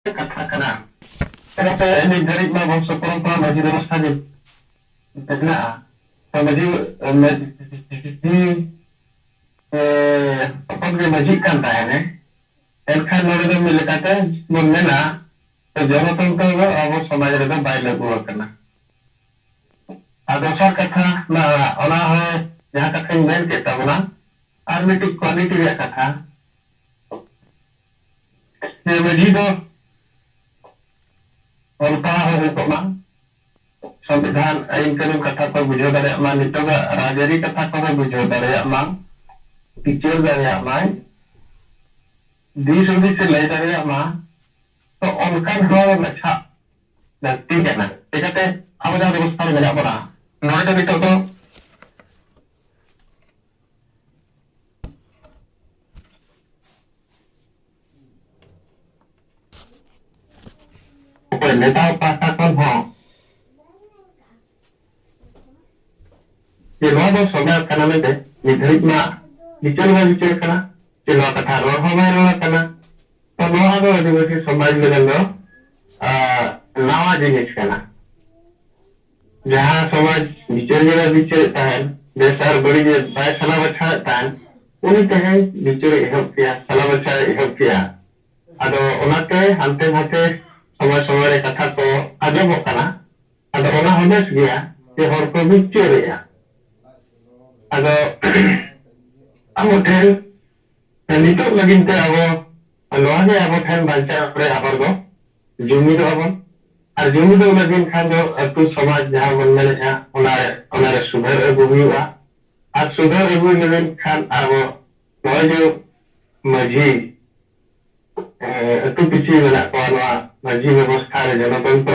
kata kana kenapa ini dari bangsa perempuan bagi terus saja karena bagi apa dia majikan tanya enkan nore मिले kata बोलने ना तो जनतंत्र को अब समाज रे बाय लागू करना दोसर कथा ना ओना है जहाँ कथा मेन के तबना आर मिट्टी क्वालिटी रे कथा ये मजी दो उनका है तो ना संविधान आइन कानून कथा को बुझो दारे मा नितो राजरी कथा को बुझो दारे मा टीचर दारे मा दिस उदी से ले दारे मा तो उनका हर अच्छा ठीक है ना देखते अब जहाँ व्यवस्था में मेरा बना नोएडा नितो तो ऊपर नेता पासा कौन हो ये नोएडा समय करना में दे ये धरिक मा विचर करना चलो कथा रोड हमारे रोड करना तो नोएडा आदिवासी समाज में दंडो नावा जिनिस करना जहाँ समाज विचर ताहन देशर बड़ी जे बाय सला बच्चा ताहन उन्हीं तहे विचर एहब किया सला बच्चा एहब किया अदो ओनाते हंते हाते समाज समारे कथा को आजम करना अदो ओना हमेस गया जे हर को विचर या अदो अब ठेन नितो लगिन ते अब लोहागे अब ठेन बांचा अपने आबर दो जुमी दो अब और जुमी दो लगिन खान दो अतु समाज जहाँ मन में है उनारे सुधर अगु हुआ और सुधर अगु लगिन खान अब लोहे जो मजी अतु पिछी मेना को नवा मजी व्यवस्था रे जनतंत्र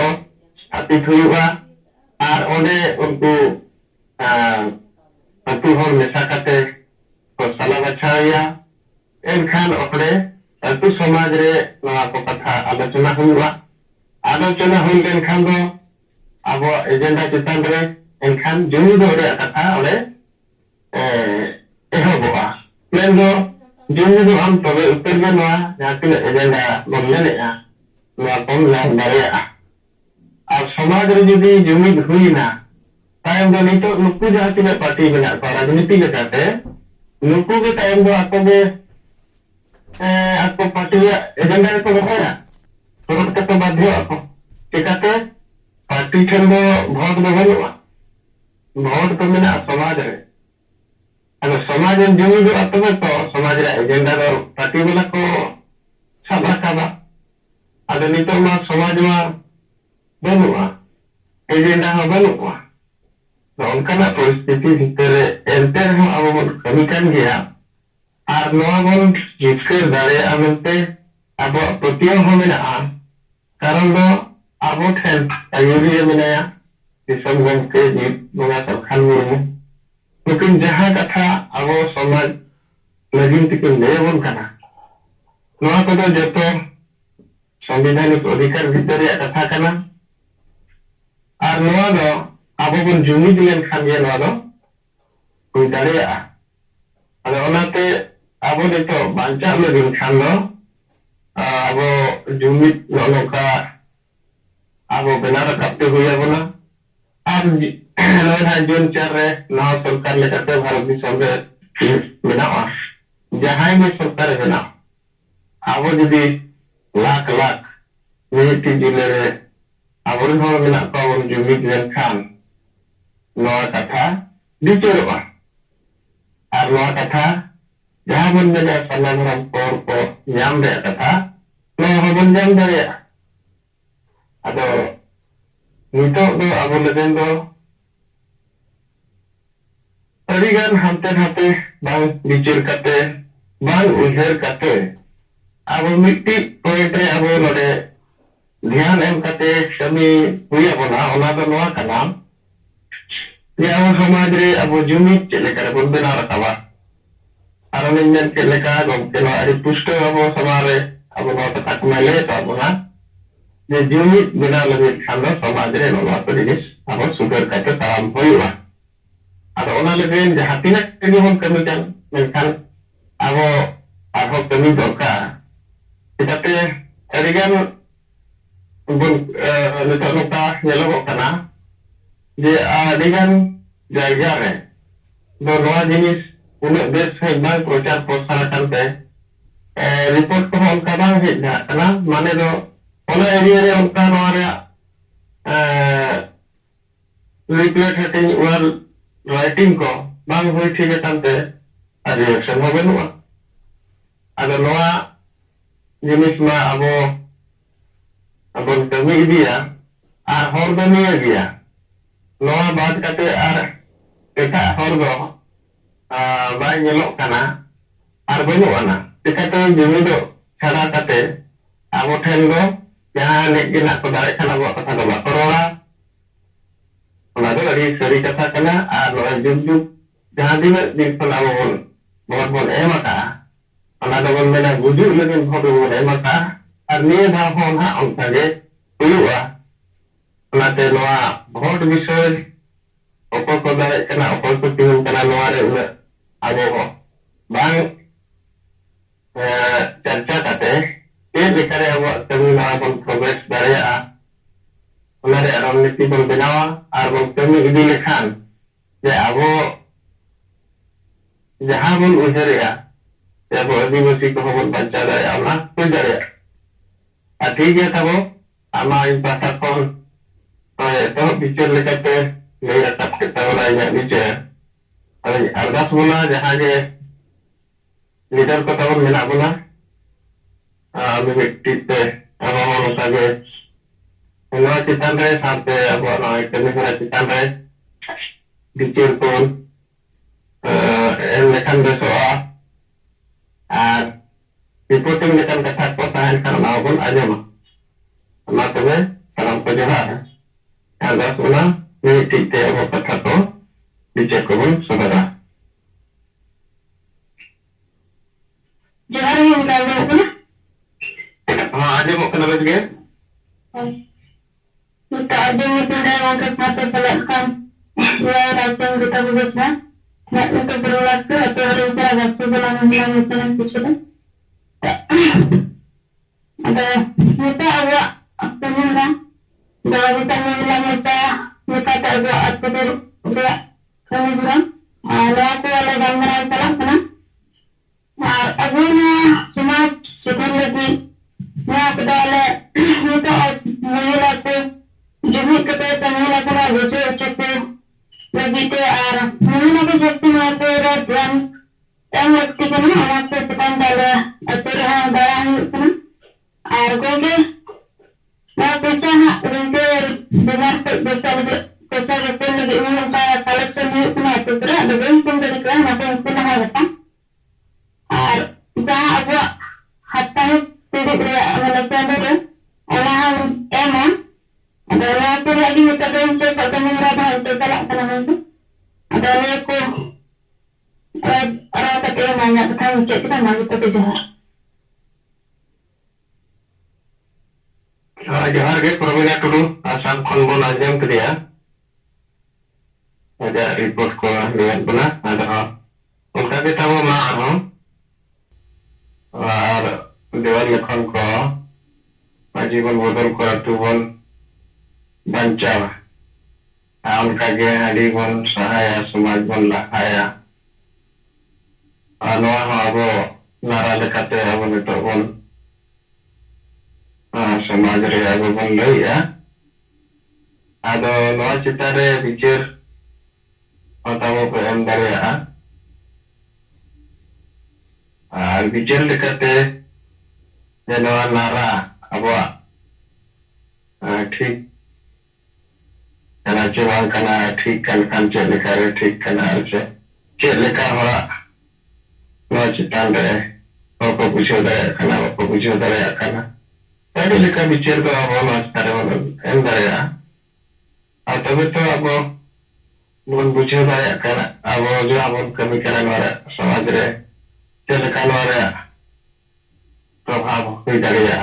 स्थापित हुआ और ओंडे उनको अतु हर मेसा काते को सला बचाया एनखान अपने अतु समाज रे नवा को कथा आलोचना हुआ आलोचना हुई लेनखान दो अब एजेंडा चितान रे एनखान जुमी दो रे कथा ओले एहबोआ मेन दो जुमी दो हम तबे उत्तर में नवा जहाँ तिना एजेंडा बनने लेया नवा कम लाभ दारेया अब समाज रे जुदी जुमी हुई ना तायम दो नितो नुकु जहाँ तिना पार्टी बना को राजनीति के कहते नुकु के टाइम दो आपको पार्टी एजेंडा रे को बताया तुरंत तो बाध्य आपको चिकाते पार्टी ठेन दो भोट दो बनुआ भोट तो मेना समाज रे अगर समाज में जुमी दो अतबे तो समाज रे एजेंडा दो पार्टी वाला को सब रखाबा अगर नितो मा समाज में बनुआ एजेंडा हो बनुआ तो उनका परिस्थिति भीतर एंते हम अब बन कमी कान गया और नवा बन जिक्र दारे आमते अब प्रतियों हो मेना कारण दो अब ठेन आयुरी मेनाया दिसम गमके जीत बंगा सरखान मुर्मू लेकिन जहाँ कथा अब समाज लगिन तिकिन ले बन कना नवा को तो जतो संविधानिक अधिकार भीतर या कथा कना और नवा दो अब बन जुमी दिलेन खान ये नवा दो हुई दाड़ेया अदो ओनाते अब नितो बांचा लगिन खान दो अब जुमी नोका अब बेनार रखते हुए बना अब नोना जून 4 रे नवा सरकार लेकर भारत दिसम रे बनावा जहाँ में सरकार बना अब जदी लाख लाख मिनिटी जिले रे अब हर मेना को जुमी दिलेन खान नवा कथा विचरवा और नवा कथा जहाँ मन में सलाम पर को नाम रे कथा नवा हबन नाम दारे अदो नितो दो अब लगन दो अरिगान हमते हाते बांग विचर कते बांग उहेर कते अब मिट्टी पॉइंट रे अब नोडे ध्यान एम कते कमी हुई बना ओना दो नवा कना ये अब समाज रे अब जुमी चले कर बन बना रखवा और निन्नन के लेका गमके नो अरि पुष्ट अब समारे अब नो तक मैले तो अब ना जे जुमी बिना लगे खानो समाज रे नो तो जिनिस अब सुगर कते ताम होइवा और ओना लगे जहाँ तिना के हम कमी जान मेनखान अब आहो कमी दरकार चिकाते अरिगान नितोग नोंका nyelogok kana je adegan जायगा रे दो नवा जिनिस उन्हें बेस है बांग प्रचार प्रसार करते रिपोर्ट को उनका बांग है ना माने दो उन्हें एरिया रे उनका नवारे लिपलेट हेटिंग और राइटिंग को बांग हुई ठीक है तंते रिएक्शन हो गया अगर नवा जिनिस में अब कमी दिया और हर दो नहीं गया नवा बात करते और एटा हर दो bye nyelok kana ar banu ana tikate jumi do chara kate abo then do jahan nek gina ko dare kana bo kata do ba korora ona do dari seri kata kana ar no jum jahan din pun abo bon emaka ona do bon mena guju legen hodo bon emaka ar niye da hon ha onta ge uyua ona te noa bhot bishoy opor ko dare kana opor ko tingun kana noa re una abo bang चर्चा करते लेकारे अब कमी बन progress दाड़ा रणनीति बन बनावा और बन कमी इदी लेखान जे अब जहाँ बन उहरेगा अब आदिवासी को बन बचा दाड़ा हुई दाड़ा ठीक है तब आमा इन पासा खन तो विचार लेकाते ले रकब के तवरा विचार अरदास बोला जहाँ जे लीडर को तब मेना बोला व्यक्ति अब सागे चितान रे साथे अब कमी चितान रे विचार को लेखन बेसोआ और रिपोर्टिंग लेखन कथा को तहन करना बन आजम ना तबे सलाम को जोहार अरदास बोला ठीक ते अब कथा को विचार को बन सदरा जोहार ही उनका लोग हाँ आज मुकना बच गए तो आज में पिंडा वांका खाते पलट kan ya rasa kita berbeza nak untuk berlaku atau hari kita waktu dalam dalam kita ada kita awak pemuda dalam kita mengulang kita tak awak atau dia kemudian ada aku ada gambaran salah kan aguna cuma sekarang lagi nah kedala kita mulai aku jumlah kita mulai kena wujud cukup lagi tu mulai aku jadi mampu dan yang waktu kena anak tu sekarang dalam aturan barang kena argo ke nah kita nak ringkir dengan besar besar betul lagi umum saya kalau semua kena tu kena dengan pun dari kelas macam kena apa जहाँ अब हत्ता है पीड़ित मतलब क्या orang emang ada aku lagi minta bantu pada mereka untuk galak tanah itu ada aku orang kata emang nak tahu cek kita mahu tapi jahat जोहार के प्रवीणा टुडू आसाम खन बन आजम करिया ada report को लिया बना ada उनका के तब मा आरहम और देवाल लेखन को जीवन बदल कर तुबन बंचावा उनका के हडी बन सहाया समाज बन लहाया अब नारा लेकाते अब नितो बन समाज रे अब बन लैया आदो नवा चितारे विचार बताओ को एम दाड़ेया और विचार लेकाते जे नवा नारा अब ठीक कना चुनाव कना ठीक कन चेक लेखा रे ठीक कना से चेक लेखा हरा नवा चितान रे को बुझो दाड़ेया कना को बुझो दाड़ेया कना अड़ी लेखा विचार को अब नवा चितारे एम दाड़ेया और तबे तो अब बन बुझो दाड़ेया कना अब जो अब कमी कना नवा समाज रे चेक लेखा नवा प्रभाव हुई दाड़ेया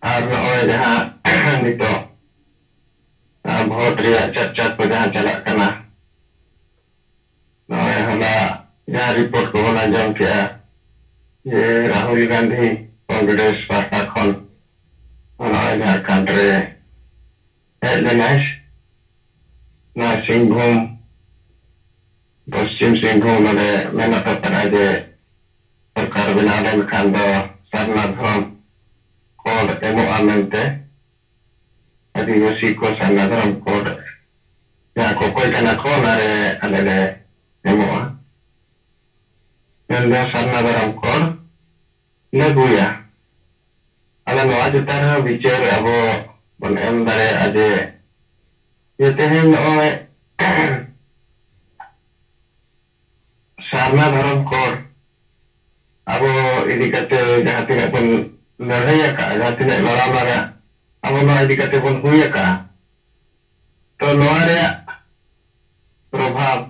और नॉय जहाँ नितो भोट रिया चर्चा को जहाँ चला करना नॉय हला जहाँ रिपोर्ट को होना जम किया ये राहुल गांधी कांग्रेस पार्टी खन झारखंड रे हेज लेनाय ना सिंहभूम पश्चिम सिंहभूम माने मेहनत करा जे सरकार बना लेन खान दो सरना धर्म कोड एमोआ मेनते आदिवासी को सरना धर्म कोड या को कोई kana ko nare alele एमोआ मेन दो सरना धर्म कोड लेगुया ala no aja tarah bicara abo bon em dare aje ye tehen oy sarna dharam kor abo idi kate jahan tinaak pun laraya ka jahan tinaak lara abo no idi kate pun huya ka to noa reyak probhab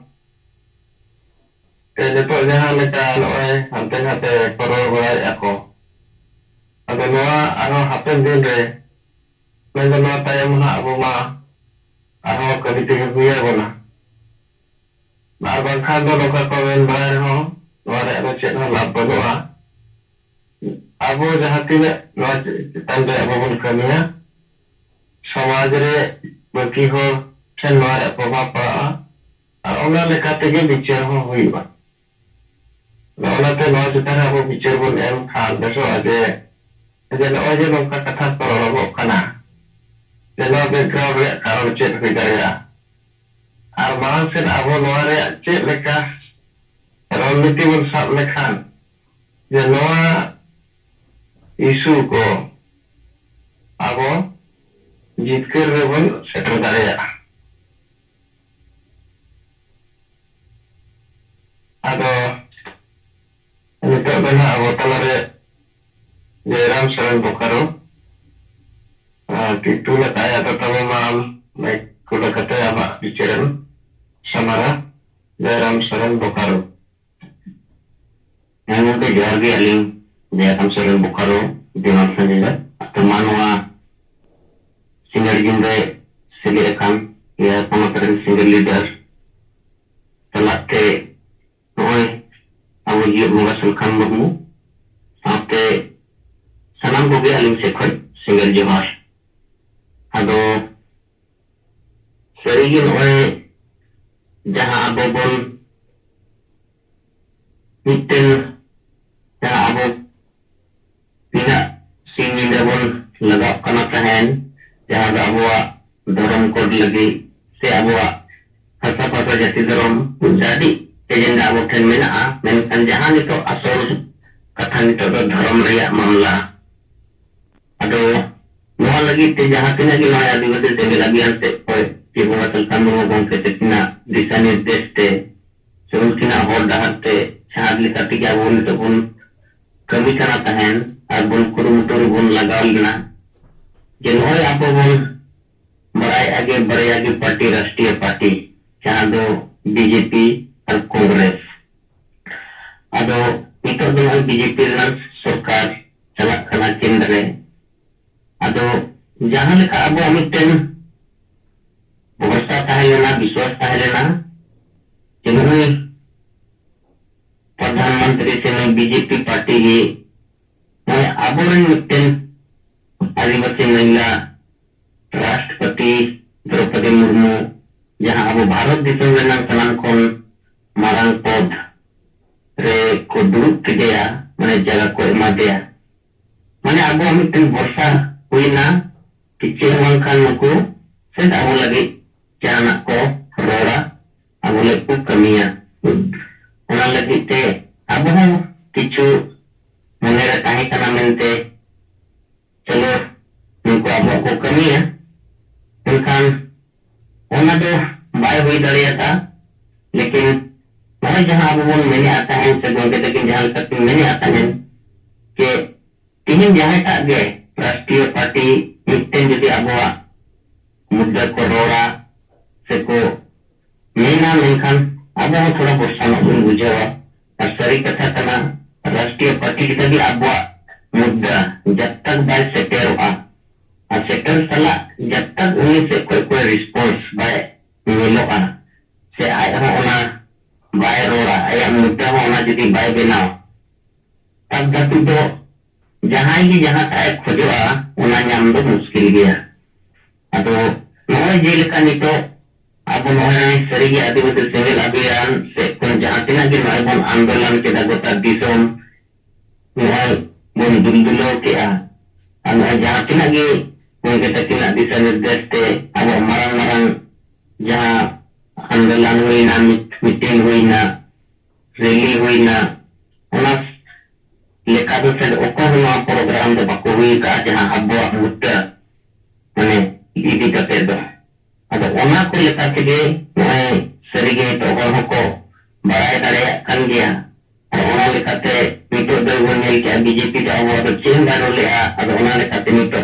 nitok jahan leka noy hante paror barai ako ada noa arho hapen din re men noa tayam ha abo ma arho kami tege huya bona bar bangkhan do noka komen barai ho noa re ado chet ho lab banua abo jahan tinaak noa chetan re abo bon kamiya samaj re baki hor chen noa re probhab pada'a ar ona leka tege bichar ho huiba onate noa chetan abo bichar bon em khan beso aje jadi oje nongka kata parologo kana jadi background re karon chet hui daria ar marang sen abo noa re chet leka raniti bon sab lekhan je noa isu ko abo jitkar re bon setter daria ado nitok dana abo talare Jairam Saran Bokaro titula kaya tatama maam naik kuda kata ama bicaran samara Jairam Saran Bokaro yang itu jargi aling Jairam Saran Bokaro dengan saja temanwa single jinde seliakan ya pemataran single leader telah ke noy awal ye mengasalkan bermu sampai sanam ko ge aling se khoi single jawar ado serigi noy jahan abo bon mitten jahan abo pina singinda bon lagap kana tahen jahan abo dharam code lagi se abo hasa jati dharam jadi agenda abo ten mena menkan jahan itu asal kathan itu dharam reyak mamla ado noa lagi te jahan tinaak ge noa adivasi single abhiyan te hoy ibu masalkan mo gongke te tina disa nirdesh te sebelum tina hor dahar te jahan lekate ge abo nito bon kami kana tahen ar bon kurumutur bon lagaw lena je noy abo bon barai age party rashtriya party jahan do BJP ar Congress ado nitok do BJP renan sarkar chalak kana kendra ado jahan leka abo mitten bhorosa tahelena biswas tahelena jenoi pradhan mantri se BJP party ge noy abo ren mitten adivasi mahila rashtrapati Draupadi Murmu jahan abo Bharat disam renan sanan kon marang pod re ko duruk kedeya mane jaga ko emadeya mane abo mitten borsa huina kecil mangkan nuku sen abo lagi jahanak ko rora abo leku kamiya ona lagi te abo ho kichu monera tahe kana mente chalo nuku abo ko kamiya enkan ona do bai hui dariyata lekin noy jahan abo bon mene ata hai se gonke takin jahan takin mene ata hai ke tihin jahan tak ge राष्ट्रीय party मिट्टन जदि अबवा मुद्दा को रोड़ा से को मेना मेनखान अबवा थोड़ा boson उन बुझावा और सरी कथा कना राष्ट्रीय पार्टी की तभी अबवा मुद्दा जब तक बाय सेटर हुआ और सेटर सला जब तक उन्हीं से कोई रिस्पॉन्स बाय मिलो आ से आया होना बाय रोड़ा आया मुद्दा होना जुदी बाय बनाव तब धातु दो जहां की जहां ताय खोजोआ ओना नाम दो मुश्किल गया अदो नोय जेलका नितो अब नोय सरीगे आदिवासी सिविल अभियान से कोन जहां तिना के नोय बन आंदोलन के गोटा दिसोम नोय बन दुलदुलो के आ नोय जहां तिना के कोन के तकिना दिशा निर्देश ते अब मारang मारang जहां आंदोलन हुईना मीटिंग हुईना रैली हुईना ओना लेका दो से ओको नोआ प्रोग्राम दो बाको हुई का जहां अबो मुद्दा माने इदी कते दो अदो ओना को लेका तेगे नोय सरीगे तो हर को बड़ाय दाड़े कान गया और ओना लेकाते नितो दो नेल के बीजेपी दा अब दो चेन दारो लेआ अदो ओना लेकाते नितो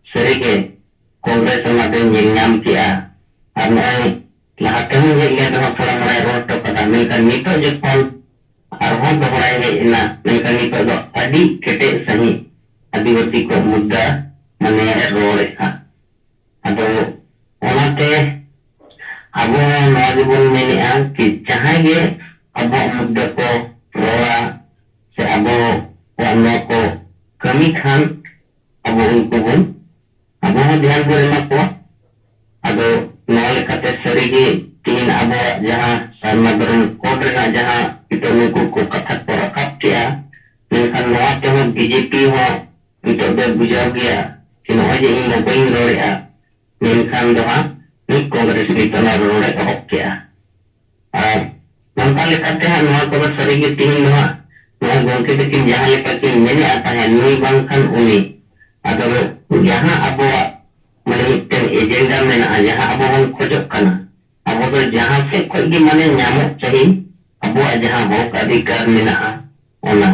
सरीगे कांग्रेस मादे nyam किया और नोय लाहते में ये दो थोड़ा मराय रोड तो पता मेनका नितो जखन आरहों दोहराय हेना मेनका नितो दो अडी केटे सही आदिवासी को मुद्दा माने रोड है अदो ओनाते अब नौजवान मेनेआ कि चाहेंगे अब मुद्दा को रोड़ा से अब वालों को कमी खान अब उनको बुन अब ध्यान को एमा को अदो नौले कते सरीगे तीन अब जहां सामादरन कोड रेना जहां इतो नुकु को कथा को रकाब किया मेनखान नोआ ते बीजेपी हो इतो दे बुझाव गया कि नोआ जे इन लोगों रोड़ा मेनखान दो नी कांग्रेस की तना रोड़े एहब किया और नंका लेकाते हा नोआ को सरीगे तीन नोआ गोंके तकिन जहां लेका कि मेने आता है नुई बांखान उनी अदो जहां अब माने मिटन एजेंडा में ना जहां अब हम खोजक कना अब तो जहां से कोई की माने न्यामो चाहिए अब जहां हक अधिकार में ना ओना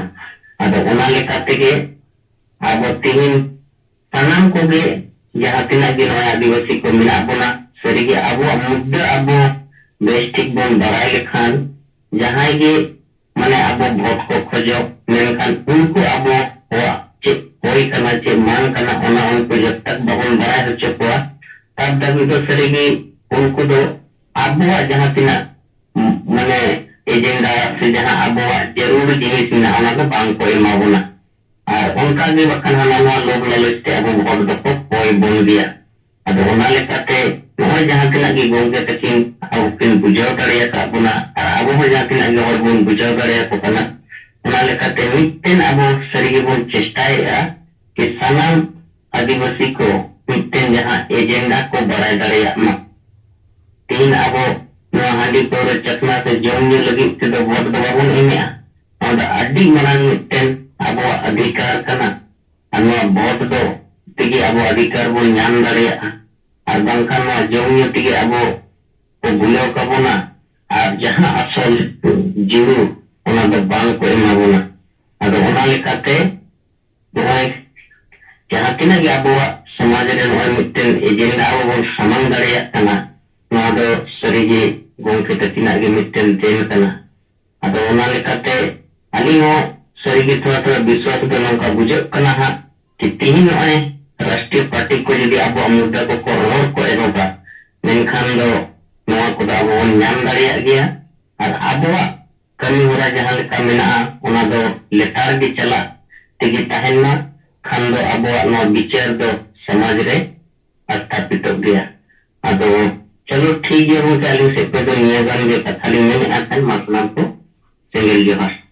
अदो ओना लेकाते के अब तीन तनाम को गे जहां तिना के नोया आदिवासी को मिला बोना सरीगे अब मुद्दा अब बेस्टिक बन बड़ाई लेखान जहां के माने अब वोट को खोजो मेनखान उनको अब चे कोई करना चे मान करना ओना उनको जब तक बहन बड़ा हो चुका तब तक तो सरीगे उनको दो अब जहां तिना माने एजेंडा से जहां अब जरूर जिनिस में ओना को बांग को एमा बोना और उनका भी बकन हमारा लोग ललचते अब वोट दो कोई बोल दिया अदो ओना लेकाते नोय जहां तिना की गोंगे तकिन अब किन बुझाव दाड़िया का बुना अब हो जहां तिना के हर बुन बुझाव दाड़िया को कना ओना लेकाते मिटन अब सरीगे बुन चेष्टाएगा कि सनाम आदिवासी को मिटन जहां एजेंडा को बढ़ाई दाड़िया मा तीन अब नोआ हांडी तोरे चकना से जमने लगी ते दो वोट दो बाबन एमेआ ओंदा अड्डी मनान मिटन अब अधिकार कना अनवा वोट दो तिगे अब अधिकार बो ᱧᱟᱢ दाड़िया और बांखान नोआ जमने तिगे अब को बुलाव कबोना और जहां असल जीरो ओना दो बांग को एमा बोना अदो ओना लेकाते नोय जहां तिना के अब समाज रे नोय मिटन एजेंडा अब बो सामान दाड़िया कना नोआ दो सरीगे गोंके तकिना के मिटन तेल कना अदो ओना लेकाते अली हो सरीगे थोड़ा थोड़ा विश्वास दो नोका बुझक कना हा कि तीन नोय राष्ट्रीय पार्टी को यदि अब मुद्दा को रोड को एरोगा मेनखान दो नोआ को अब ᱧᱟᱢ दाड़िया गया और अब कमी होरा जहां लेका मेना ओना दो लेटार गे चला तेगे तहना खान दो अब नोआ विचार दो समाज रे स्थापित गया अदो चलो ठीक है हो चालू से पे दो नियगन के कथा ले में आतन मतलब को सेंगल जोहार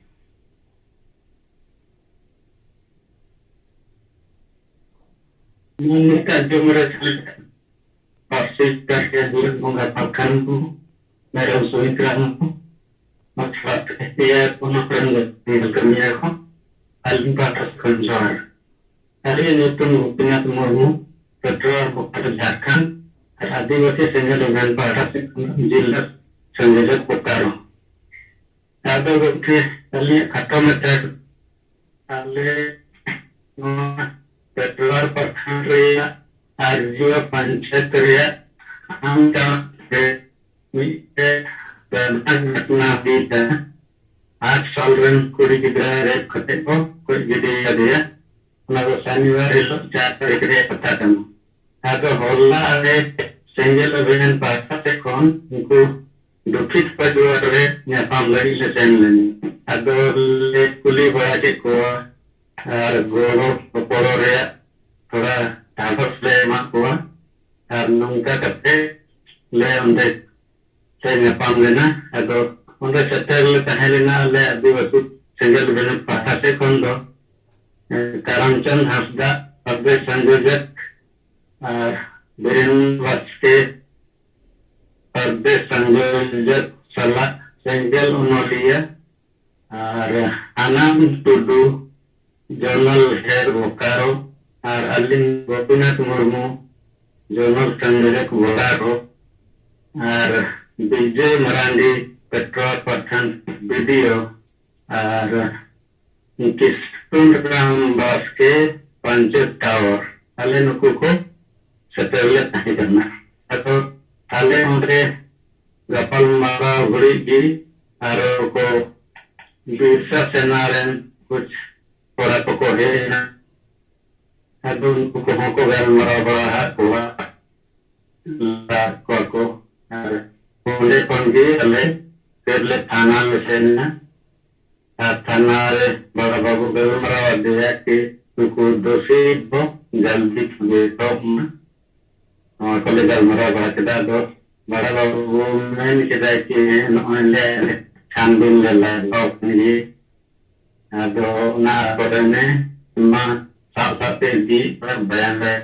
मुनिका जो मेरे पासिस करके दूर होगा पकड़ को मेरे उसोई कराना को मतलब ये पुनः करने करने को अलग बात कर जोर अरे ये तो मुक्तिनाथ मुर्मू पेट्रोल बुकर झारखंड आदिवासी संघ लोगन पारा से जिला संयोजक कोतारो यादव के पहले खत्म में तक पहले पेट्रोल प्रखंड रेया आरजीओ पंचायत रेया हम का मिटे घटना भी था 8 साल रन कुड़ी गिरा रे खते को कोई गिरा दिया ना शनिवार रो 4 तारीख रे पता था तो होला रे सेंजल अभियान पासा से कौन उनको दुखित परिवार रे ᱧᱟᱯᱟᱢ ᱞᱟᱹᱜᱤᱫ ᱞᱮ ᱥᱮᱱ ᱞᱮᱱᱟ ᱟᱫᱚ ᱞᱮ ᱠᱩᱞᱤ ᱵᱟᱲᱟ ᱠᱮᱫ ᱠᱚᱣᱟ ᱟᱨ ᱜᱚᱲᱚ ᱜᱚᱯᱚᱲᱚ ᱨᱮᱭᱟᱜ ᱛᱷᱚᱲᱟ ᱥᱟᱦᱚᱥ ᱞᱮ ᱮᱢᱟᱜ ᱠᱚᱣᱟ ᱟᱨ ᱱᱚᱝᱠᱟ ᱠᱟᱛᱮ ᱞᱮ ᱚᱸᱰᱮ ᱞᱮ ᱧᱟᱯᱟᱢ ᱞᱮᱱᱟ ᱟᱫᱚ ᱚᱸᱰे ᱥᱮᱴᱮᱨ ᱞᱮ ᱛᱟᱦᱮᱸ ᱞᱮᱱᱟ ᱟᱞᱮ ᱟᱹᱫᱤᱵᱟᱹᱥᱤ ᱥᱮᱸᱜᱮᱞ ᱵᱮᱱᱟᱣ ᱯᱟᱦᱴᱟ ᱥᱮᱫ ᱠᱷᱚᱱ ᱫᱚ ᱠᱟᱨᱟᱢᱪᱟᱸᱫᱽ ᱦᱟᱸᱥᱫᱟ ᱯᱨᱚᱫᱮᱥ ᱥᱚᱝयोᱡᱚᱠ और वीरेंद्र वाजपेयी प्रदेश संयोजक सलाह सेंगेल उनोलिया और आनंद टुडू जनरल हेड बोकारो और अलिन गोपीनाथ मुर्मू जनरल संयोजक बोकारो और विजय मरांडी पेट्रोल पठान वीडियो और किशोर राम बास्के पंचायत टावर अले नुकु को सेटल तहे करना तो ताले उनरे गपल मारा घुड़ी की आरो को बिरसा सेना रेन कुछ कोड़ा को है ना अदु उनको को गल मारा बड़ा है कोड़ा ला को ओले पंगे अले तेरले थाना में सेना थाना रे बड़ा बाबू गल मारा दिया कि उनको दोषी को जल्दी बेटो कॉलेज मरा बड़ा केदा दो बड़ा बाबू मैंने केदा कि नले छानबीन ले ला अपनी अदो ना बरने मा साथे दी बयान है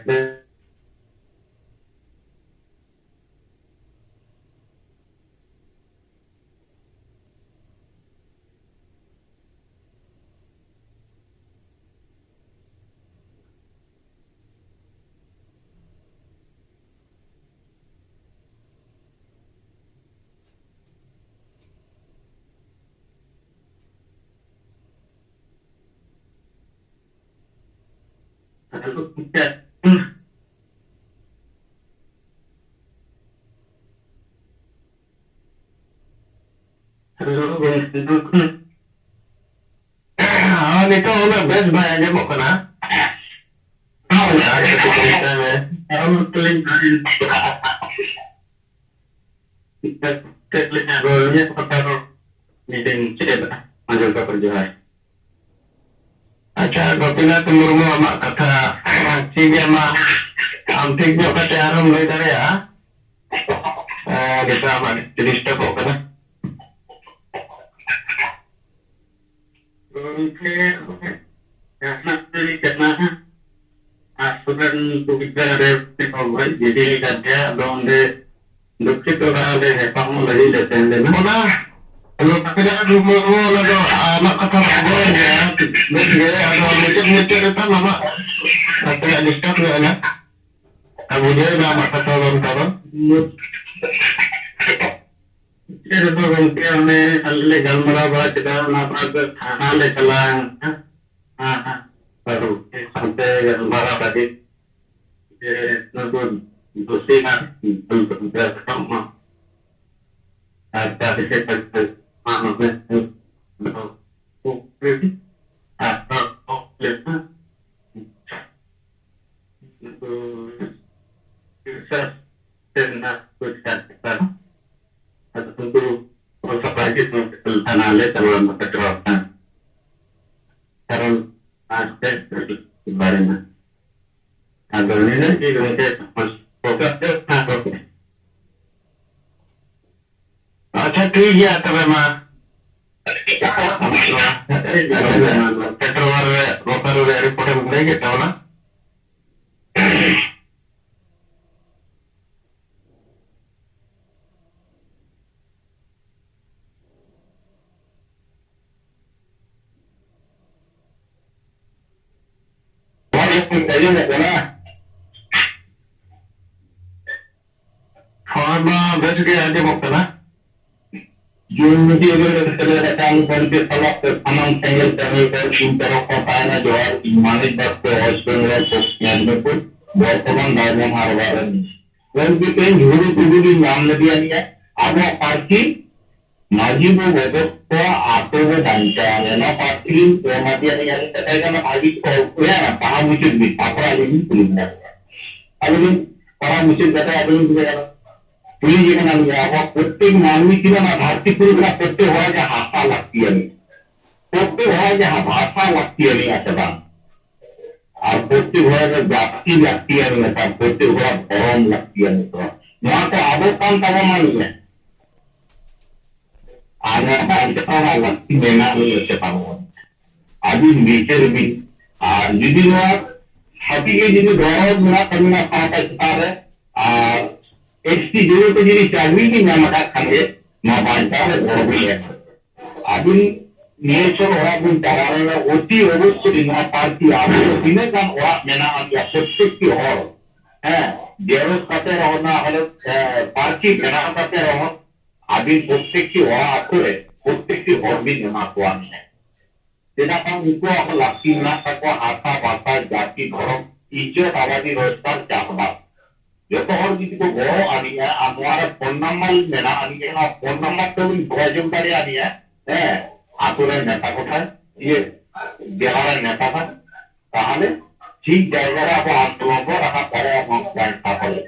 itu udah best bayarnya mau kena tahu ya kita harus telingain kita telingainnya pertaruh meeting cerita maju ke perjuangan अच्छा गोपीनाथ मुर्मू आमा कथा ठीक है मा हम ठीक जो कते आराम लई दारे आ kita आमा डिस्टर्ब हो कना karena asuran tugas dari pegawai jadi kerja donde dukit orang ada hepang lagi datang dan mana kalau kita rumah lalu anak kata ya betul ada mikir itu nama kata disturb ya na kemudian nama kata orang itu bangkit में अल्ले गलमरा बड़ा चिता ना पर थाना ले चला हाँ पर हमसे गलमरा बड़ी ये नगो दूसरी ना कम आता से पर हाँ में आता लेना तो ना कुछ करता tentu proses lagi tanah le dalam keterwakilan karena ada sebenarnya ada ini lagi kemudian mas fokusnya apa अच्छा ठीक है तब मैं पेट्रोल रोकर रिपोर्ट में लेंगे तब ना फार्मा बेच गया आगे मुक्तना जो मुझे अगर काम करके सलाह से सामान सेंगल करने पर इन तरह का पाना जो है मानिक बात को हॉस्पिटल को यानी को वर्तमान दायरे में हर बार नहीं वन की कहीं झूठी कुछ नाम नहीं दिया नहीं है अब वो पार्टी माजी वो वजह को आते हुए ढांचा है ना पार्टी वो माजी नहीं यानी तक ना आगे को या ना पहा मुझे भी पापा आगे नहीं सुनना अब इन पहा मुझे कहता है अभी मुझे पुलिस जेना लिया प्रत्येक मानवी की ना भारतीय पुलिस ना प्रत्येक हो जा हाथा लगती है प्रत्येक हो जा भाषा लगती है नहीं आता और प्रत्येक हो जा जाति लगती है नहीं आता प्रत्येक हो धर्म लगती है नहीं तो यहाँ तो आदत काम तब मानी है आने बांचना लगती देना नहीं होते पाऊँ अभी नीचे भी यदि हाथी के यदि गौरव ना करना पाता सितारे एसटी जो तो यदि चाकरी की ना मटा खाने ना बांचता है गौरव है अभी नेचर और अभी तरारे में होती अवश्य दिना पार्टी आगे दिने का और मेना अभी प्रत्येक की और है जेरोस करते रहो ना हलो पार्टी बना करते रहो अभी प्रत्येक की और आते प्रत्येक की और भी जमा हुआ है tidak kan itu aku laksina aku harta bangsa jati धर्म इज्जत आबादी रोजगार चाहता जो तो और किसी को गो आनी है हमारा फोन नंबर मेरा आनी है ना फोन नंबर तो भी भोजन करे आनी है आतुरे नेता को था ये बिहार नेता था कहाँ ले ठीक जाएगा आपको आंदोलन को रखा पड़े हम बैठा पड़े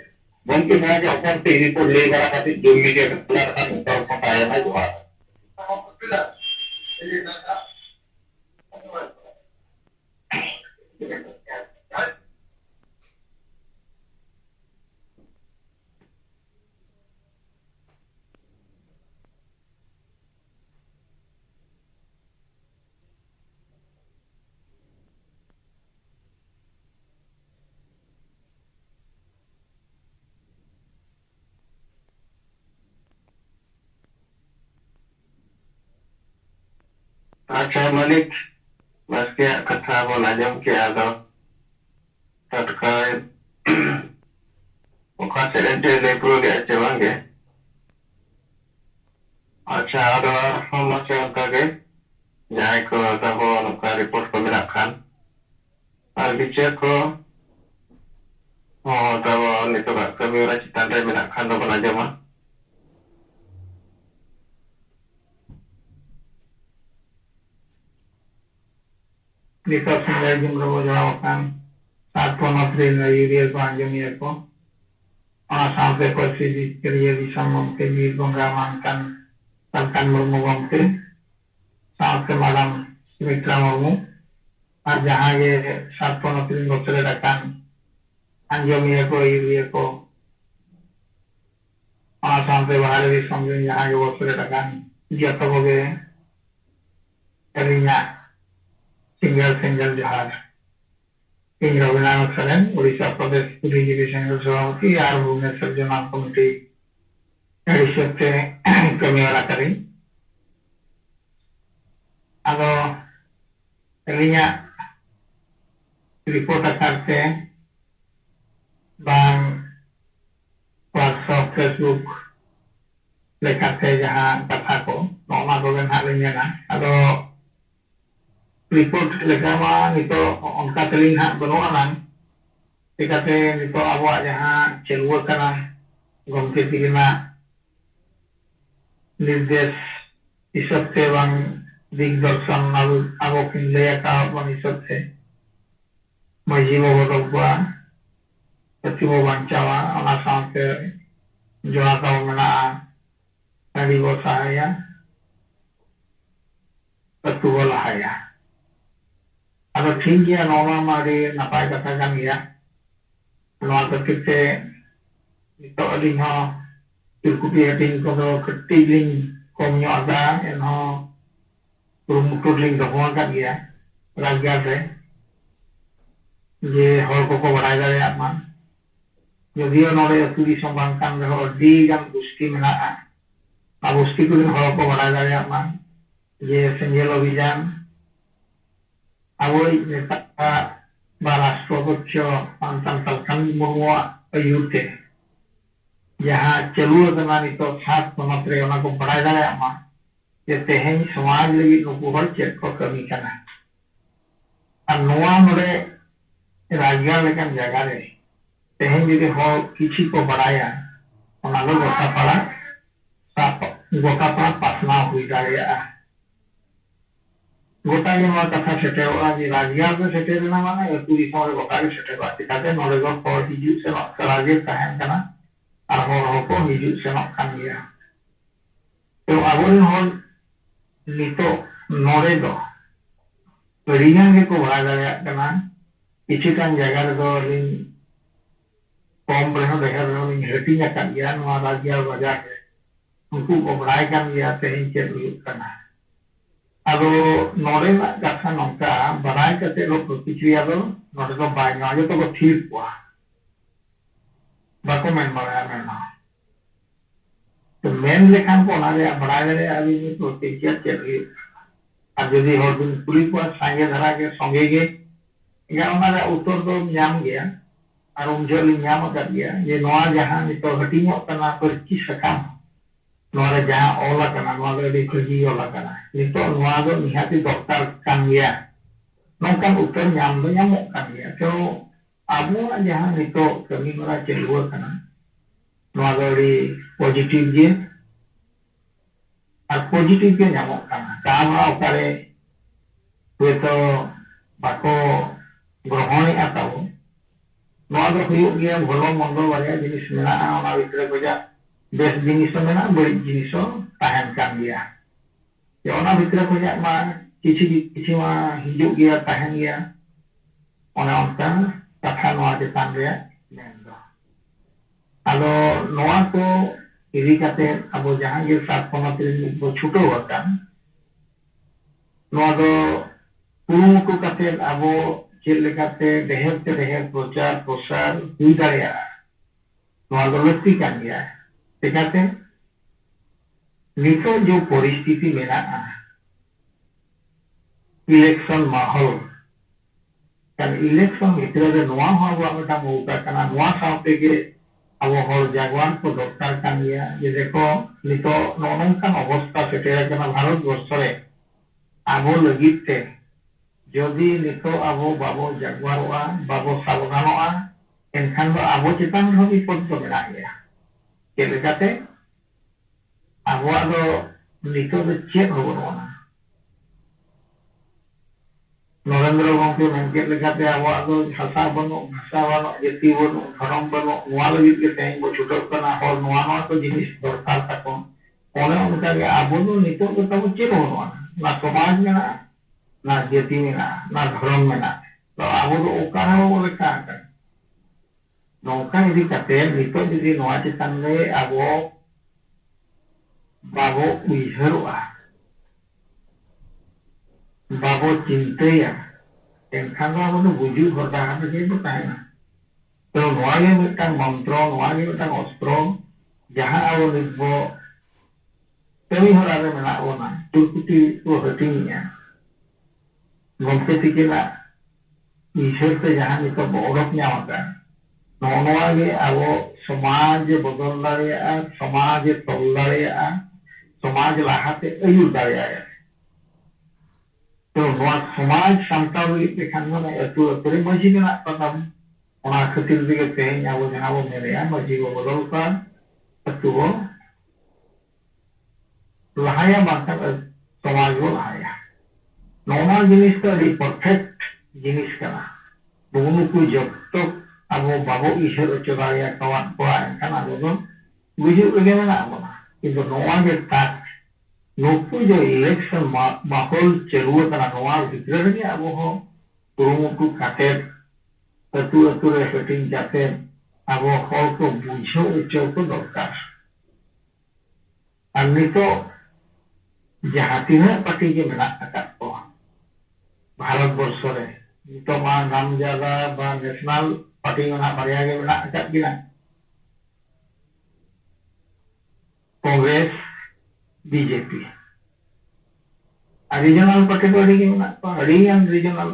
उनके मैं जो अपन तेरी को ले गया था जो मीडिया में खुला रखा निकल पकाया था जो अच्छा मलिक बस क्या कथा बोला जम क्या तो तत्काल मुखा से लेते ले प्रो ले चलेंगे अच्छा और हम अच्छा करके जाए को तब उनका रिपोर्ट को मेरा खान और बिचे को तब नितो का कभी और चितान रे मेरा खान तो बना जमा नितो संजय जिम्रो जाओ खान सात को नौकरी में यूरिया को अंजमिया को सामने को सीधी करिए विषम के जीव गंगा मानकन तलकन मुर्मू गमते सामने मैडम सुमित्रा मुर्मू और जहाँ ये सात को नौकरी नौकरी रखन अंजमिया को यूरिया को सामने बाहर विषम जहाँ ये नौकरी रखन जिया तो गए करिया सिंगल जहाज इन रविनाथ सरेन उड़ीसा प्रदेश रिजर्वेशन सभापति और भुवनेश्वर चुनाव कमिटी से कमी वाला करी अब रिपोर्ट करते व्हाट्सएप फेसबुक लेखाते जहाँ कथा को अब रिपोर्ट लेखा मा नितो उनका तलिंग हाथ बनुआ नांग चिकाते नितो आबो जहाँ चलुआ कना गमके तिगिना निर्देश हिसाब से बंग दिग्दर्शन आबो किन लेया का बंग हिसाब से मजीबो बदबा प्रतिबो बंचावा अना साथे जोना का मना अडिबो सहाया प्रतिबो लहाया अब ठीक है नौमा मारे नपाय कथा kan ya नौमा कथिते itu alihah cukupi hating kono ketiling komyo ada enho rumutudling dohwa kan ya raja se je hor ko badai dare man jodio nore atu disam bangkan reho di gan gusti mena'a na gusti ko hor ko badai dare man je senjel abhijan awal mereka balas provocio mantan talkan murmua ayute जहाँ चलुआ dengan itu सात pemateri orang ko badai dare ama je teheng samaj lagi nuku hor chet ko kami kana ar noa nore rajya lekan jaga re teheng jodi hor kichi ko badaya ona lo gota pala pasna hui dareya गोटा के नवा कथा सेटे होगा जी राज्य में सेटे देना माना या पूरी सारे गोटा के सेटे बात दिखाते नॉलेज ऑफ पॉलिटी यूज से राज्य कहन करना ar hor hoko hijuk senok kan gea to aborin hor nito nore do ringan ge ko bada dareyak kana kichutan jaga redo rin kom reho deher reho rin hatinya kan gea noa rajya bajar re unku ko badai kan gea tehin chet huyuk kana ado nore na katha nongka badai kate lo pratichriya do nore do bai no ajo to ko thir kwa bako men baraya mena तो main लेखान को नारे बढ़ाए रे अभी में तो तेजिया चल रही अब यदि हर दिन पुलिस को संगे धरा के संगे के या हमारा उत्तर तो नाम गया और उनजोली नाम कर दिया ये नवा जहां तो हटियो करना पर की सकाम नवा जहां ओला करना नवा रे खुजी ओला करना ये तो नवा दो निहाती डॉक्टर kan गया नौकन उत्तर नाम दो नाम kan गया तो अब जहां नितो कमी मरा चलुआ करना नवा रे पॉजिटिव जे और पॉजिटिव के नाम करना काम ओकारे वे तो बाको ग्रहण आताओ नवा दो हुयुग गया भलो मंदो बारे जिनिस मेना ओना भितरे गजा बेस जिनिस मेना बड़ी जिनिस ताहन कान गया ये ओना भितरे गजा मा किछि मा हिजुग गया ताहन गया ओना ओनका कथा नवा चेतान रे मेन दो आलो नवा को इदी काते अब जहां के साथ पनत रे छुटो वकान नवा दो कुरुमुटु काते अब चेल लेकाते देहर ते देहर प्रचार प्रसार हुई दाड़िया नवा दो लक्ति कान गया लेकाते नितो जो परिस्थिति मेना इलेक्शन माहौल kan election भितर रे नवा हो बाटा मौका kana नवा साथे के अब हर जागवान को डॉक्टर kan गया ये देखो नितो नौनोंकान अवस्था सेटेर kana भारत वर्ष रे आबो लगित ते जदि नितो आबो बाबो जागवारवा बाबो सावधानोआ एनखान दो आबो चितान हो विपद तो मेना गया के लेकाते आबो दो नितो दो चेक हो बनोना नरेंद्र गंके मेनके लेकाते आबो दो भाषा बनो जाति बनो धर्म बनो नवा लगित के तें बो छुटो कना हर नवा नवा तो जिनिस दरकार ताको ओने उनका के आबो दो नितो को तब चेक बनोना ना समाज में ना जाति में ना धर्म में तो आबो दो ओकाना वो लेका कर नौका यदि काते नितो यदि नवा चितान रे आबो बाबो उइहरुआ बाबो चिंतया एनखान आबो दो बुझु हरदा हाते जे तो ताहेना तो नवा गे मिटांग मंत्र नवा गे मिटांग अस्त्र जहां आबो निबो कमी हरा रे मेना ओना तुकुटी को हटिनिया गंके तिकेला ईश्वर से जहां नितो बौरव न्यामका नवा गे आबो समाज बदल दाड़िया समाज तल दाड़िया समाज लाहाते अयुर दाड़िया तो नवा समाज सामटाव लगित खान माने अतु अतुरे मजी मेना पताम ओना खातिर दिगे तें आबो जहां बो मेरेया मजी बो बदल का अतु बो लाहाया बाका समाज बो लाहाया नवा जिनिस तो अभी परफेक्ट जिनिस कना बुनु को जब तक आबो बाबो ईश्वर चलाया कवान कोआ एनखान आबो दो बुझु लगे मेना आबोना किंतु नवा के ताक नुकु जो इलेक्शन माहौल चलुआ कना नवा भितर रे आबो हो कुरुमुटु काटे अतु अतु रे हटिंग जाते आबो हर को बुझो उच्चो को दरकार और नितो जहां तीना पार्टी के मेना आकात को भारत वर्ष रे नितो मा नाम जादा बा नेशनल पार्टी मेना बारिया के मेना आकात गिना कांग्रेस बीजेपी रीजनल पार्टी को रीजनल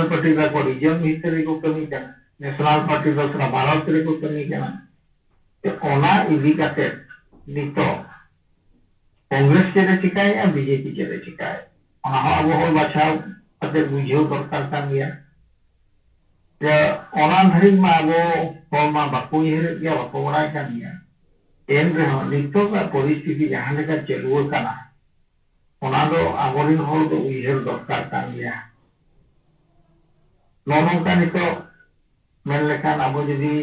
पार्टी का को रीजन भीतर को कमी करना नेशनल पार्टी का सारा भारत रे को कमी करना तो ओना इदी काते नितो कांग्रेस चेरे चिकाय या बीजेपी चेरे चिकाय ओना अब हो बचाव अते बुझो दरकार कान गया जे ओना धरी मा अब हो मा बापू हेरे गया बापू बड़ाय कान गया एन रे हो नितो का परिस्थिति जहां लेका चलुआ काना ओना दो आबोरिन होल दो उइहर दरकार कान गया नौनोंका नितो मेन लेखान अब जदि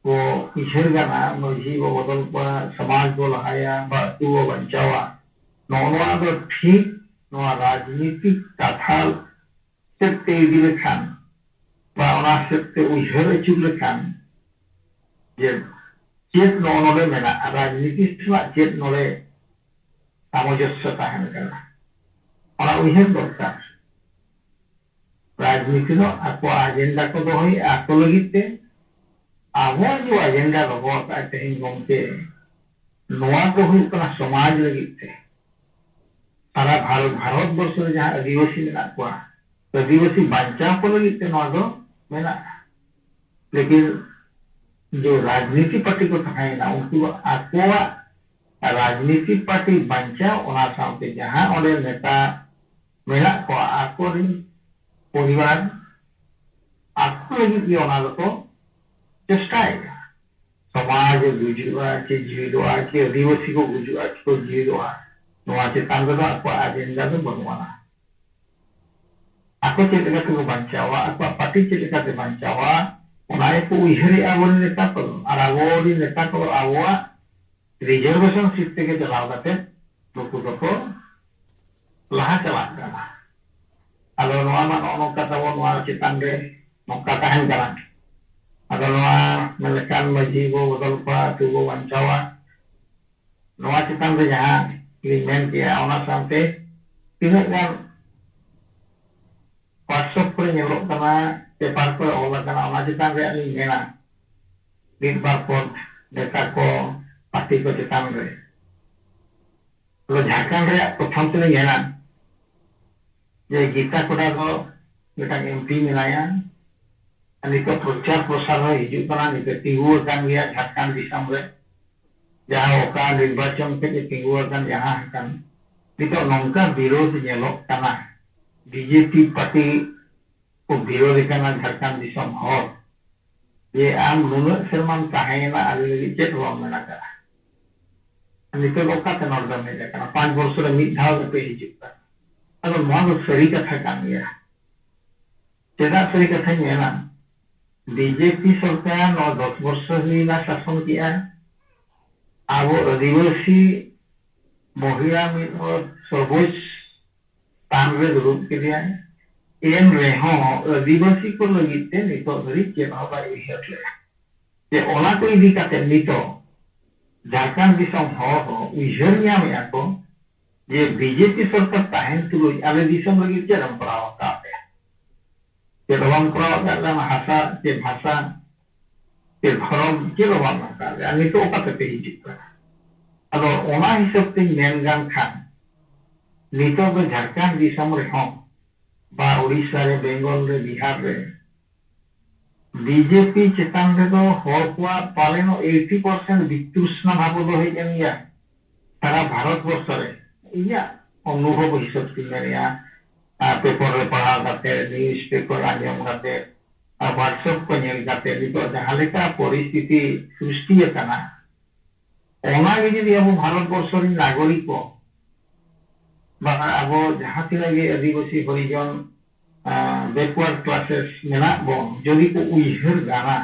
को उइहार गाना मांझी बो बदल को समाज बो लहाया बा अतु बो बंचावा नोआ दो ठीक नोआ राजनीतिक कथा सेते इदी लेखान बा ओना सेते उइहार अचुर लेखान जे चेत नोले मेना राजनीति सला चेत नोले सामंजस्य ताहेन काना ओना उइहार दरकार राजनीति दो आको एजेंडा को दोहई आको लगिते आबो जो एजेंडा दोहो का तेहिन गमके नोआ को हुई कना समाज लगिते सारा भारत वर्ष जहां आदिवासी मेना को आदिवासी बांचा को लगिते नोआ दो मेना लेकिन जो राजनीति पार्टी को थायना उनको आकोआ राजनीति पार्टी बांचा ओना सामते जहां ओले नेता मेना को आको रिन परिवार आको लगी की ओना दो चेष्टाएगा समाज गुजुआ चे जीविदोआ चे आदिवासी को गुजुआ को जीविदोआ नोआ चेतान दो आको एजेंडा दो बनवाना आको चेत लेका को बांचावा आको पार्टी चेत लेका ते बांचावा ओनाए को उइहारे आबो नेता को और आबो नेता को आबो रिजर्वेशन सीट के चलाव करते नुकु को लहा चला काना आलो नोआ मा नोका तबो नोआ चेतान रे नोका ताहेन काना आलो नोआ मेलकान मांझी बो बदल को अतु बो बंचावा नोआ चेतान रे जहां लिमेन किया ओना सामते तिना गान WhatsApp को नेलो कना पेपर को ओला कना ओना चेतान रे आली मेना दिन बार पद नेता को पार्टी को चेतान रे तो झारखंड रे प्रथम से नेना जे गीता कोड़ा को बेटा एमपी मिलाया नितो प्रचार प्रसार हिजू कना नितो तिंगु कान गया झारखंड दिसम रे जहां ओका निर्वाचन के तिंगु कान जहां कान नितो नंका विरोध नेलो कना बीजेपी पार्टी को विरोध करना झारखंड दिसम हो ये आम नुना शर्मा ताहेना आले चेत हो मेना करा नितो लोका ते नॉर्दन में कना 5 वर्ष रे मिद धाव पे हिजू का अगर मान सरी कथा कान गया चेदा सरी कथा मेना बीजेपी सरकार 9-10 वर्ष हुईना शासन किया आबो आदिवासी महिला में सर्वोच्च स्थान रे दुरुप के दिया एन रेहो आदिवासी को लगिते नितो धरी के भाबा इहे जे ओला को इदी काते नितो झारखंड दिसम हो उइहार ᱧᱟᱢ याको जे बीजेपी सरकार ताहेन तुलुई आले दिसम लगी चरम पराव काते के रवान पराव का हासा के भाषा के धर्म के रवान का अनि तो ओका ते हिजित अदो ओना हिसाब ते मेनगान खान नितो को झारखंड दिसम रे हो बा ओडिशा रे बेंगल रे बिहार रे बीजेपी चेतान रे दो हर को पालेनो 80% वितृष्णा भाव दो हे जनिया सारा भारत वर्ष रे इया अनुभव हिसाब से मेरिया पेपर रे पढ़ा करते न्यूज पेपर आजम करते व्हाट्सएप को नेल करते नितो जहां लेका परिस्थिति सृष्टि कना ओना गे जदि अब भारत वर्ष रे नागरिक को बा अब जहां तिना गे आदिवासी हरिजन बैकवर्ड क्लासेस मेना बो जदि को उइहार गाना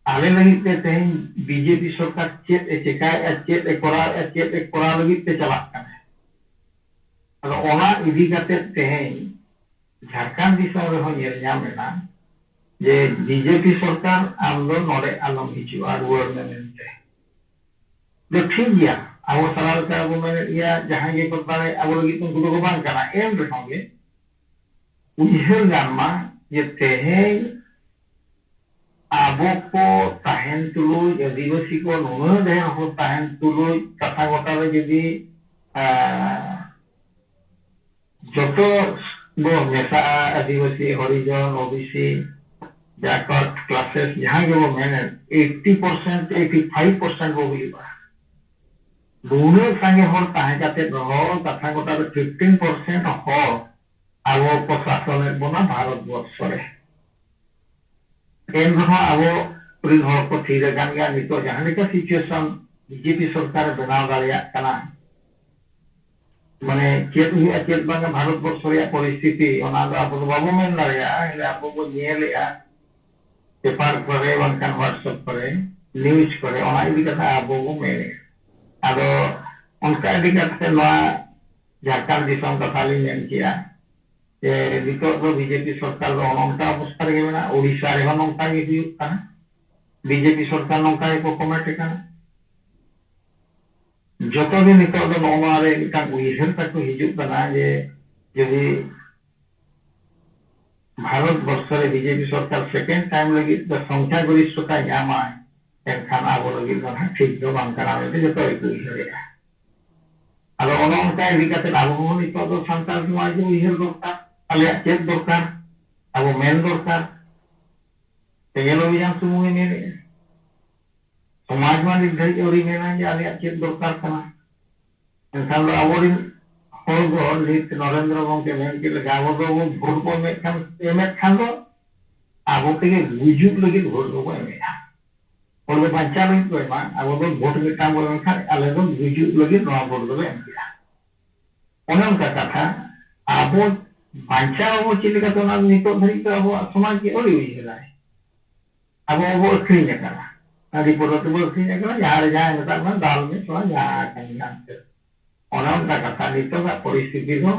आले लगी ते तेन बीजेपी सरकार चेत चेकाय चेत कोरा लगी ते चला कना अगर ओना इदी काते तेन झारखंड दिसम रे हो नेल ᱧᱟᱢᱮना जे बीजेपी सरकार आमदो नोडे आलम हिजुआ रुवार मेनते दो ठीक गया अब सारा का अब मैंने या जहां ये पता है अब लगी तुम को बांग करना एम रखोगे उइहार गानमा ये तेहे आबो को ताहेन तुलु आदिवासी को नुना दे हो ताहेन तुलु कथा गोटा रे यदि जतो बो मेसा आदिवासी हरिजन ओबीसी बैकवर्ड क्लासेस जहां के वो मैंने 80% 85% वो हुआ दोनों संगे हर ताहे जाते रहो कथा गोटा रे 15% हो आबो प्रशासन बना भारत वर्ष रे एन रहा आबो प्रिन हर को ठीक गान गया नितो जहां लेका सिचुएशन बीजेपी सरकार बनाव दालिया कना माने चेत हुआ चेत बांगा भारत वर्ष रे परिस्थिति ओना आबो बाबू मेन दालिया आबो को नेलेया पेपर करे बांकान व्हाट्सएप करे न्यूज करे ओना इदी कथा आबो बो मेने आदो उनका इदी कथा नवा झारखंड दिसम कथा लिन मेन किया जे नितो दो बीजेपी सरकार दो नोंका अवस्था रे मेना ओडिशा रे नोंका गे हुयुग काना बीजेपी सरकार नोंका को कमेंट काना जतो दिन नितो दो नोमा रे मिटांग उइहर तक हिजुग काना जे यदि भारत वर्ष रे बीजेपी सरकार सेकेंड टाइम लगी द संख्या गरिष्ठता यामा एनखान आबो लगी द ठीक दो बांग काना में जतो एक उइहर आलो ओनो उनका इदी कते आबो नितो दो संतान समाज जो उइहर दरकार आले चेक दरकार आबो मेन दरकार तेगेल अभियान सुमुंगे मेने समाज में निर्धारित ओरी मेना जे आले चेक दरकार काना एनखान दो आबोरिन हर दो नित नरेंद्र गंके मेन के लगा आबो दो भोट को एमेट खान दो आबो तेगे गुजुक लगी भोट को एमेया और दो पंचा लगी को एमा आबो दो भोट मिटाम बो एनखान आले दो गुजुक लगी नवा भोट दो एमया ओने उनका कथा आबो बांचा आबो चिलिका तो ना नितो धरी तो आबो समाज के ओरी उइहराय आबो आबो अखरिन काना आदि पोरत बो अखरिन काना यार जाय मता ना दाल में थोड़ा या काना ओना उनका कथा नितो का परिस्थिति दो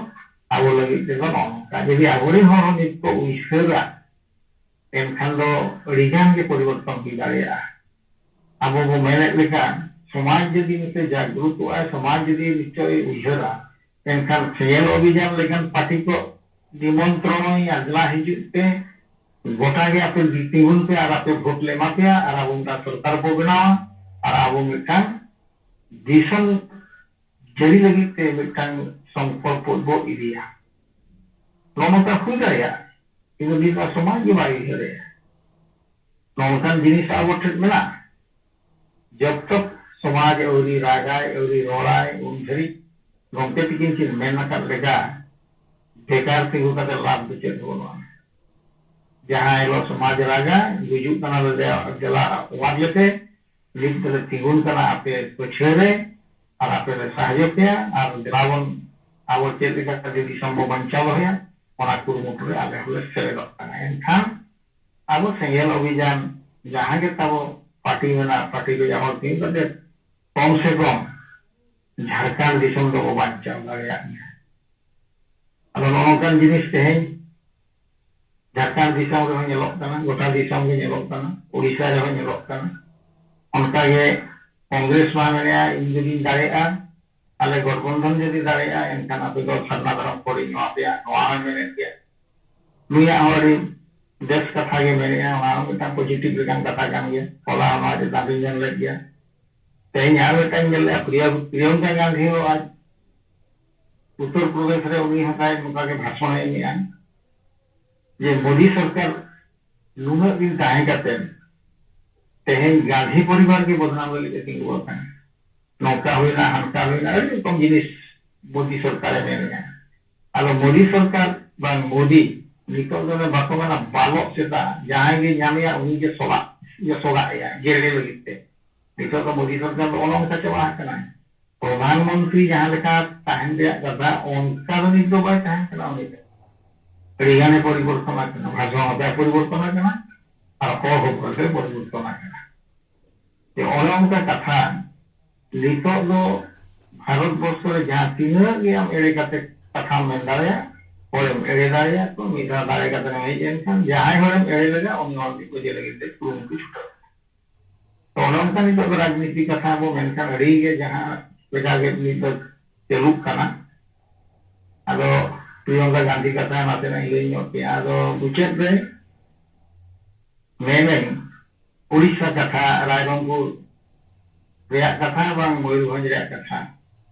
आबो लगी ते दो नोंका यदि आबोरे हर नितो उइहरा एनखान दो रिगान के परिवर्तन की दाड़िया आबो बो मेने लेका समाज यदि मिते जागरूक है समाज यदि निश्चय उइहरा एनखान सेल अभियान लेखान पार्टी को निमंत्रण आजला हिजुते गोटा के आपे तिगुन पे और आपे भोट ले मापिया और अब उनका सरकार को बनावा और अब मिटान दिशम जरी लगी ते मिटान संकल्प बो इदिया नोमता हुई गया इनो दिना समाज के बारे हरे नोमतान जिनिस आबो ठीक मेना जब तक समाज औरी रागाय औरी रोड़ाय उन धरी गंके तिकिन चिन मेना कर लेगा बेकार तिगु का लाभ बिचे दोनों जहाँ एलो समाज रागा गुजुक कना ले जला वाजते लिख तले तिगुन कना आपे पछेरे और आपे ले सहयोग किया और द्रावण आवो चेतिका का दिदी संभव बंचाव है ओना कुरुमुटु रे आले हले सेलो कना एनखान आवो सेंगेल अभियान जहाँ के तबो पार्टी मेना पार्टी को जाहो तीन कते कम से कम झारखंड दिसम दो बंचाव दाड़िया आलो नोंकान जिनिस तेहें झारखंड दिसम रे नेलोक काना गोटा दिसम के नेलोक काना ओडिशा रे नेलोक काना उनका ये कांग्रेस मा मेना इंजरी दाड़िया आले गठबंधन जदि दाड़िया एनखान आपे दो सरना धरम कोरी नवा पेया नवा मेने के नुया हori देश कथा के मेने ओना मिटा पॉजिटिव लेकान कथा कान गे होला हमारे दाबी जन ले गया तेहें यार मिटान गेले प्रियंका गांधी आज उत्तर प्रदेश रे उनी हताय मुका के भाषण एमिया जे मोदी सरकार नुना दिन ताहे काते तेहें गांधी परिवार के बदनाम लगे तिंगु का नौका होइना हनका होइना अरे कम जिनिस मोदी सरकार मेने आलो मोदी सरकार बा मोदी नितो दने बाकोना बालो सेता जहां गे न्यामिया उनी के सोगा या जेले लगिते नितो तो मोदी सरकार ओनम का चवा कना प्रधानमंत्री जहाँ लेका ताहन दे कथा उनका नित दो बाय ताहन कना उनी रिगाने परिवर्तन आकना भाषा में परिवर्तन आकना और को हो करके परिवर्तन आकना ये ओनम का कथा नितो दो भारत वर्ष रे जहाँ तीन के हम एड़े कते कथा में दाड़िया और एड़े दाड़िया तो मिदा दाड़े कते नहीं एनखान जहाँ होरम एड़े लगा उन और को जे लगे ते कुम कुछ तो ओनम का नितो राजनीति कथा वो मेनखान री के जहाँ बेटा के नितो चलुक काना आदो प्रियंका गांधी कथा नाते ना इले ᱧᱚᱜ के आदो बुचेत रे मेने उड़ीसा कथा रायरंगपुर रेया कथा बांग मयूरभंज रेया कथा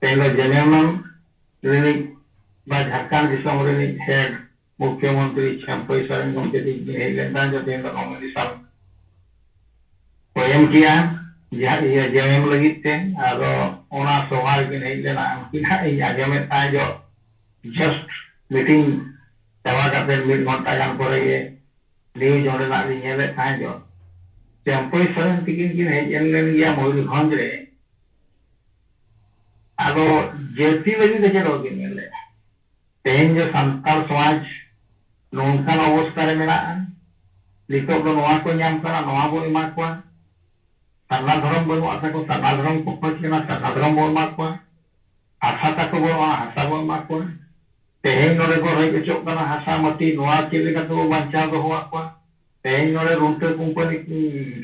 तेलो जनेमन रे बा झारखंड दिसम रे हेड मुख्यमंत्री चंपई सोरेन गंके दी हेलेंदा जो तेलो नोमिनी साल कोयम किया ये जेएम लगिते आदो ओना सोहार के नहीं लेना किना या जेमे ता जो जस्ट मीटिंग चावा काते मिड घंटा गान परे ये न्यूज ओंडे ना नेले ता जो चंपई सोरेन तिकिन किन हेजन लेन गया मयूरभंज रे आदो जेती लगी दे जरो के नेले तेन जो संताल समाज नोंकान अवस्था रे मेना नितो दो नोआ को ᱧᱟᱢ ᱠᱟᱱᱟ नोआ बो एमा कोआ सारना धर्म बनो आसा को सारना धर्म को खोज केना सारना धर्म बो एमा कोआ आशा तक बो आशा बो एमा कोआ तेहेन नोरे को रही चोक कना हासा मटी नोआ चेले का तो बांचा दो हुआ कोआ तेहेन नोरे रुंटे कंपनी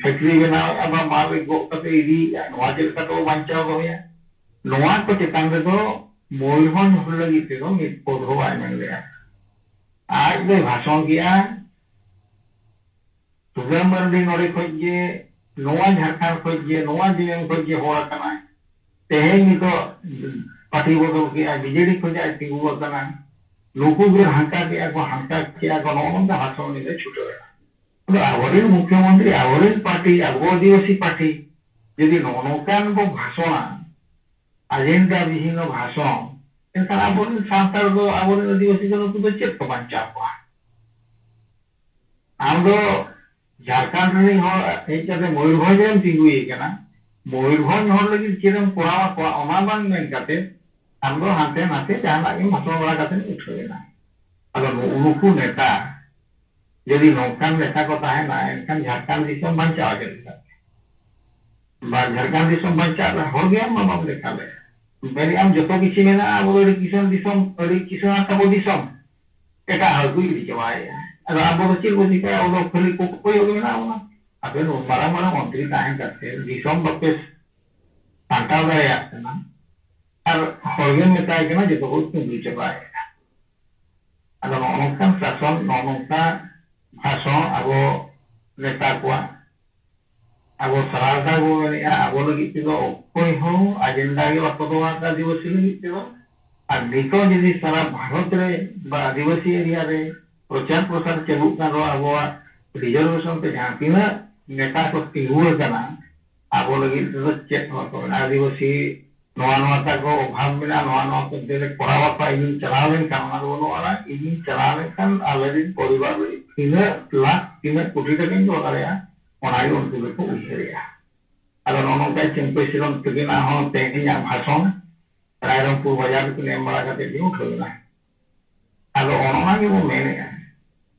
फैक्ट्री बनाओ अब माल गो कते इदी नोआ चेले का तो बांचा दो या नोआ को चेतान रे दो मोलहन हो लगी ते दो मिट पौधो बाय मन ले आज दे भाषण किया सुगम मर्दी नोरे खोजे नोआ झारखंड खोजे नोआ जिले खोजे होआ कना तेहेन नितो पार्टी बदल किया बीजेडी खोजे तिगु कना लोगों के हंका किया को नोंदा भाषण ने छुटो तो आवरिन मुख्यमंत्री आवरिन पार्टी आगो आदिवासी पार्टी यदि नोनोकान को भाषण एजेंडा विहीन भाषण एनखान आवरिन सांतार को आवरिन आदिवासी को तो चेक को बांचा को आम दो झारखंड रे हो एचाते मयूरभंज रे तिगुई केना मयूरभंज हर लगी चेरम कोरावा को ओना बांग मेन काते हम दो हाथे नाते जाना के भाषण बड़ा काते उठोयना अगर उनको नेता यदि नौकान नेता को ताहे ना एनखान झारखंड दिसम बांचा गेल बा झारखंड दिसम बांचा हो गया मामा देखा ले बेरी आम जतो किछि मेना अब किसान दिसम किसान तबो दिसम एटा हगुई दिचवाय अगर अब बच्चे को दिखा और खाली को कोई हो गया ना अब मारा मारा मंत्री ताहे करते दिसम बपेस सांता दया ना और हरगेन मेताय केना जतो को तुंगी चबाय अगर नौकान शासन नौका भाषण अब नेता को अब सरारदा को अब लगी कोई हो एजेंडा के बापदवा आदिवासी लगी और नितो यदि सारा भारत रे आदिवासी एरिया रे प्रचार प्रसार चलू अब रिजर्वेशन पे जहाँ तीना नेता को तिगुआ करना अब लगी चेक आदिवासी नवा नवा को अभाव में नवा नवा को दे पढ़ावा पा इन चलाव लेनखान ओना दो नोरा इन चलाव लेनखान आलेदिन परिवार तीना लाख तीना कोटी टका इन दो दारेया ओना गे उनको को उहेरिया अगर नोनोका चिंपे सिलम तगिना हो तेनिया भाषण रायरंगपुर बाजार को नेम बड़ा करते भी उठोना अगर ओना गे वो मेने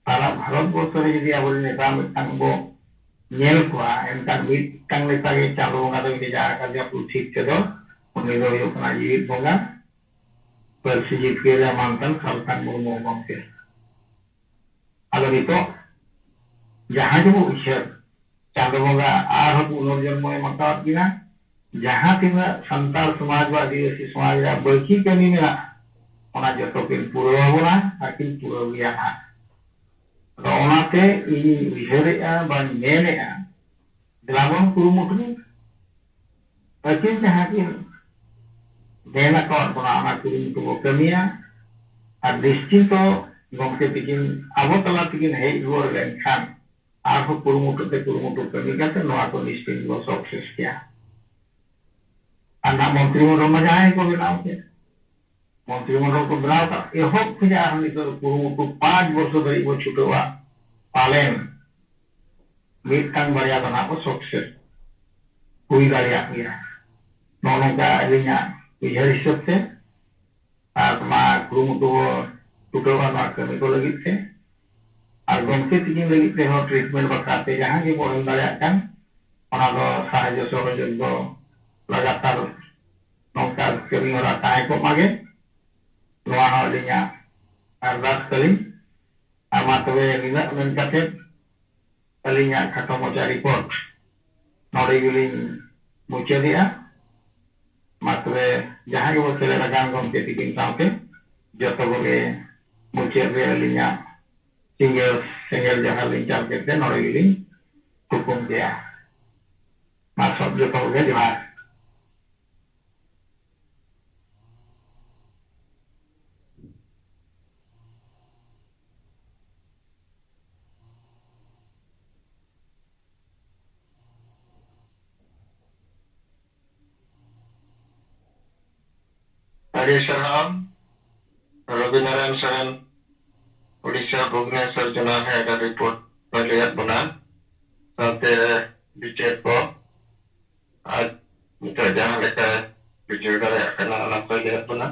सारा भारत वर्ष रे यदि अब नेता मिटांग बो नेल कोआ एनका मिटांग नेता के चालू बंगा दो जा का दिया ठीक से दो उन्हें दो यो कना जीवित बंगा पर जीत के रे मानतन खालतन मुर्मू गमके अगर तो जहां जो ईश्वर चांद बंगा आर पुनर्जन्म मका किना जहां तीना संताल समाज व आदिवासी समाज रा बखी कमी मेना ओना जतो किन पूरा होना आकिन पूरा गया ना तो ओनाते इ विहरेआ बा नेनेआ दिलावन कुरुमुटु अकिन जहां की देना को बना ना कुरुमुटु को कमिया और निश्चित गमके तिकिन अब तला तिकिन हे रुर लेनखान आखो कुरुमुटु कमी करते नोआ को निश्चित को सक्सेस किया अन्ना मंत्रिमंडल में जाए को बनाओ के मंत्रिमंडल को बनाओ का एहो खुजा हम तो कुरुमुटु 5 वर्ष धरि वो छुटवा पालेन मिटकांग बरिया बना को सक्सेस हुई दारिया गया नोनो का अलिया उहर हिसाब से आत्मा कुरुमुटु छुटवा ना कमी को लगी थे और गमके तिकिन लगी थे हो ट्रीटमेंट बकाते जहां के बोल दारिया कान ओना दो साहाय्य सहयोग दो लगातार नौका कमी हो रहा है को मागे नोआ हलिया अरदास कली आमा तबे निना मेन काते अलिया खातो मोचा रिपोर्ट नोडे गिलिन मुचे दिया मातबे जहां के बसेले लगान गमके तिकिन साथे जतो बोले मुचे रे अलिया सिंगल जहां लिंचार करते नोडे गिलिन हुकुम दिया मा सब जतो बोले जवाब हरे शरण रविनारायण शरण उड़ीसा भुवनेश्वर चुनाव है का रिपोर्ट पहले बना साथे बीजेपी को आज मित्र जहां लेकर बीजेपी का करना ना कोई बना